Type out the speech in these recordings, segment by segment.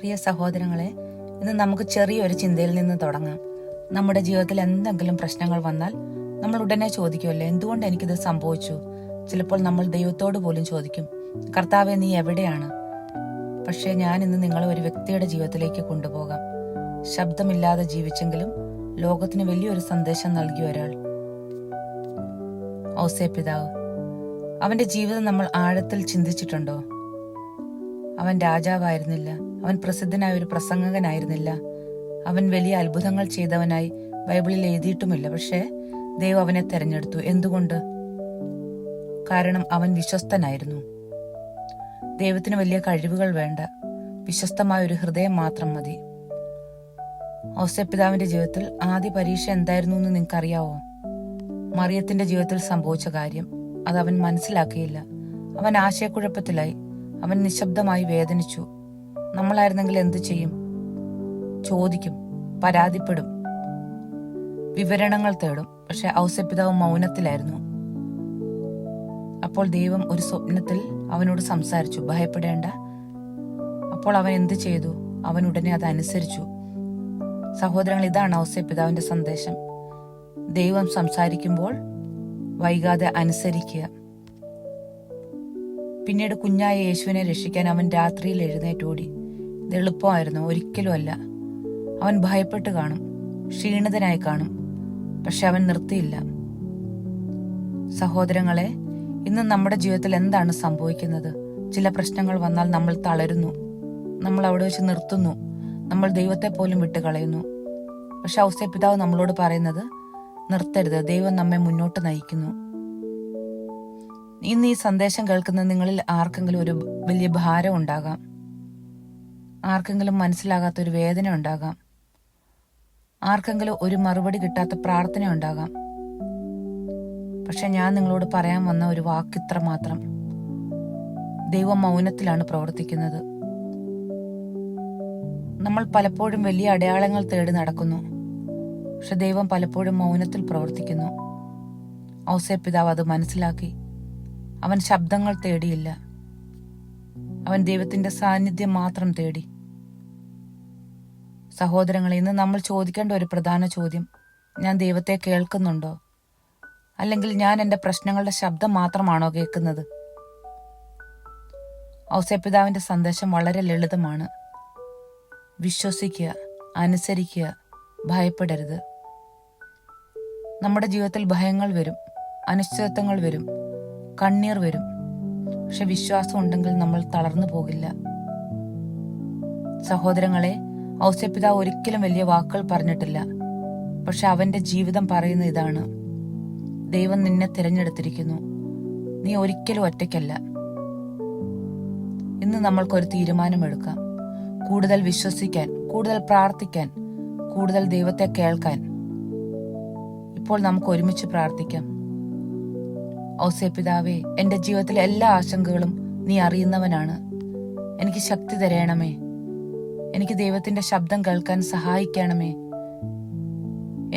പ്രിയ സഹോദരങ്ങളെ, ഇന്ന് നമുക്ക് ചെറിയൊരു ചിന്തയിൽ നിന്ന് തുടങ്ങാം. നമ്മുടെ ജീവിതത്തിൽ എന്തെങ്കിലും പ്രശ്നങ്ങൾ വന്നാൽ നമ്മൾ ഉടനെ ചോദിക്കുമല്ലോ, എന്തുകൊണ്ട് എനിക്കിത് സംഭവിച്ചു? ചിലപ്പോൾ നമ്മൾ ദൈവത്തോട് പോലും ചോദിക്കും, കർത്താവെ നീ എവിടെയാണ്? പക്ഷേ ഞാൻ ഇന്ന് നിങ്ങളെ ഒരു വ്യക്തിയുടെ ജീവിതത്തിലേക്ക് കൊണ്ടുപോകാം. ശബ്ദമില്ലാതെ ജീവിച്ചെങ്കിലും ലോകത്തിന് വലിയൊരു സന്ദേശം നൽകിയ ഒരാൾ, ഔസേപ്പിതാവ്. അവന്റെ ജീവിതം നമ്മൾ ആഴത്തിൽ ചിന്തിച്ചിട്ടുണ്ടോ? അവൻ രാജാവായിരുന്നില്ല, അവൻ പ്രസിദ്ധനായ ഒരു പ്രസംഗകനായിരുന്നില്ല, അവൻ വലിയ അത്ഭുതങ്ങൾ ചെയ്തവനായി ബൈബിളിൽ എഴുതിയിട്ടുമില്ല. പക്ഷേ ദൈവം അവനെ തെരഞ്ഞെടുത്തു. എന്തുകൊണ്ട്? കാരണം അവൻ വിശ്വസ്തനായിരുന്നു. ദൈവത്തിന് വലിയ കഴിവുകൾ വേണ്ട, വിശ്വസ്തമായ ഒരു ഹൃദയം മാത്രം മതി. ഔസേപ്പിതാവിന്റെ ജീവിതത്തിൽ ആദ്യ പരീക്ഷ എന്തായിരുന്നു എന്ന് നിങ്ങൾക്കറിയാവോ? മറിയത്തിന്റെ ജീവിതത്തിൽ സംഭവിച്ച കാര്യം അത് അവൻ മനസ്സിലാക്കിയില്ല. അവൻ ആശയക്കുഴപ്പത്തിലായി. അവൻ നിശബ്ദമായി വേദനിച്ചു. നമ്മളായിരുന്നെങ്കിൽ എന്തു ചെയ്യും? ചോദിക്കും, പരാതിപ്പെടും, വിവരണങ്ങൾ തേടും. പക്ഷെ ഔസേപ്പിതാവ് മൗനത്തിലായിരുന്നു. അപ്പോൾ ദൈവം ഒരു സ്വപ്നത്തിൽ അവനോട് സംസാരിച്ചു, ഭയപ്പെടേണ്ട. അപ്പോൾ അവൻ എന്ത് ചെയ്തു? അവൻ ഉടനെ അത് അനുസരിച്ചു. സഹോദരങ്ങൾ, ഇതാണ് ഔസേപ്പിതാവിന്റെ സന്ദേശം. ദൈവം സംസാരിക്കുമ്പോൾ വൈകാതെ അനുസരിക്കുക. പിന്നീട് കുഞ്ഞായ യേശുവിനെ രക്ഷിക്കാൻ അവൻ രാത്രിയിൽ എഴുന്നേറ്റോടി. ഇത് എളുപ്പമായിരുന്നു? ഒരിക്കലും അല്ല. അവൻ ഭയപ്പെട്ട് കാണും, ക്ഷീണിതനായി കാണും. പക്ഷെ അവൻ നിർത്തിയില്ല. സഹോദരങ്ങളെ, ഇന്ന് നമ്മുടെ ജീവിതത്തിൽ എന്താണ് സംഭവിക്കുന്നത്? ചില പ്രശ്നങ്ങൾ വന്നാൽ നമ്മൾ തളരുന്നു, നമ്മൾ അവിടെ വെച്ച് നിർത്തുന്നു, നമ്മൾ ദൈവത്തെ പോലും വിട്ടുകളയുന്നു. പക്ഷെ ഔസേപ്പിതാവ് നമ്മളോട് പറയുന്നത്, നിർത്തരുത്, ദൈവം നമ്മെ മുന്നോട്ട് നയിക്കുന്നു. ഇന്ന് ഈ സന്ദേശം കേൾക്കുന്ന നിങ്ങളിൽ ആർക്കെങ്കിലും ഒരു വലിയ ഭാരം ഉണ്ടാകാം, ആർക്കെങ്കിലും മനസ്സിലാകാത്ത ഒരു വേദന ഉണ്ടാകാം, ആർക്കെങ്കിലും ഒരു മറുപടി കിട്ടാത്ത പ്രാർത്ഥന ഉണ്ടാകാം. പക്ഷെ ഞാൻ നിങ്ങളോട് പറയാൻ വന്ന ഒരു വാക്കിത്ര മാത്രം: ദൈവം മൗനത്തിലാണ് പ്രവർത്തിക്കുന്നത്. നമ്മൾ പലപ്പോഴും വലിയ അടയാളങ്ങൾ തേടി നടക്കുന്നു, പക്ഷെ ദൈവം പലപ്പോഴും മൗനത്തിൽ പ്രവർത്തിക്കുന്നു. ഔസേപ്പിതാവ് അത് മനസ്സിലാക്കി. അവൻ ശബ്ദങ്ങൾ തേടിയില്ല, അവൻ ദൈവത്തിന്റെ സാന്നിധ്യം മാത്രം തേടി. സഹോദരങ്ങളെ, ഇന്ന് നമ്മൾ ചോദിക്കേണ്ട ഒരു പ്രധാന ചോദ്യം: ഞാൻ ദൈവത്തെ കേൾക്കുന്നുണ്ടോ? അല്ലെങ്കിൽ ഞാൻ എൻ്റെ പ്രശ്നങ്ങളുടെ ശബ്ദം മാത്രമാണോ കേൾക്കുന്നത്? ഔസേപ്പിതാവിന്റെ സന്ദേശം വളരെ ലളിതമാണ്: വിശ്വസിക്കുക, അനുസരിക്കുക, ഭയപ്പെടരുത്. നമ്മുടെ ജീവിതത്തിൽ ഭയങ്ങൾ വരും, അനിശ്ചിതത്വങ്ങൾ വരും, കണ്ണീർ വരും. പക്ഷെ വിശ്വാസം ഉണ്ടെങ്കിൽ നമ്മൾ തളർന്നു പോകില്ല. സഹോദരങ്ങളെ, ഔസേപ്പിതാവ് ഒരിക്കലും വലിയ വാക്കുകൾ പറഞ്ഞിട്ടില്ല. പക്ഷെ അവന്റെ ജീവിതം പറയുന്ന ഇതാണ്: ദൈവം നിന്നെ തിരഞ്ഞെടുത്തിരിക്കുന്നു, നീ ഒരിക്കലും ഒറ്റയ്ക്കല്ല. ഇന്ന് നമ്മൾക്കൊരു തീരുമാനമെടുക്കാം: കൂടുതൽ വിശ്വസിക്കാൻ, കൂടുതൽ പ്രാർത്ഥിക്കാൻ, കൂടുതൽ ദൈവത്തെ കേൾക്കാൻ. ഇപ്പോൾ നമുക്ക് ഒരുമിച്ച് പ്രാർത്ഥിക്കാം. ഔസേപ്പിതാവേ, എന്റെ ജീവിതത്തിലെ എല്ലാ ആശങ്കകളും നീ അറിയുന്നവനാണ്. എനിക്ക് ശക്തി തരയണമേ. എനിക്ക് ദൈവത്തിന്റെ ശബ്ദം കേൾക്കാൻ സഹായിക്കണമേ.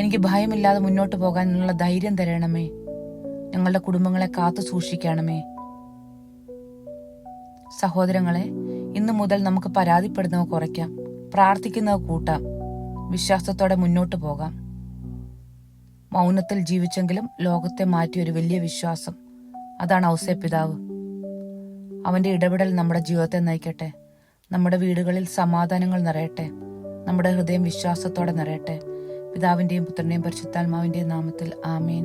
എനിക്ക് ഭയമില്ലാതെ മുന്നോട്ട് പോകാനുള്ള ധൈര്യം തരണമേ. ഞങ്ങളുടെ കുടുംബങ്ങളെ കാത്തു സൂക്ഷിക്കണമേ. സഹോദരങ്ങളെ, ഇന്നു മുതൽ നമുക്ക് പരാതിപ്പെടുന്നവ കുറയ്ക്കാം, പ്രാർത്ഥിക്കുന്നവ കൂട്ടാം, വിശ്വാസത്തോടെ മുന്നോട്ട് പോകാം. മൗനത്തിൽ ജീവിച്ചെങ്കിലും ലോകത്തെ മാറ്റിയ ഒരു വലിയ വിശ്വാസം, അതാണ് ഔസേപ്പിതാവ്. അവന്റെ ഇടപെടൽ നമ്മുടെ ജീവിതത്തെ നയിക്കട്ടെ. നമ്മുടെ വീടുകളിൽ സമാധാനങ്ങൾ നിറയട്ടെ. നമ്മുടെ ഹൃദയം വിശ്വാസത്തോടെ നിറയട്ടെ. പിതാവിന്റെയും പുത്രന്റെയും പരിശുദ്ധാത്മാവിന്റെയും നാമത്തിൽ ആമേൻ.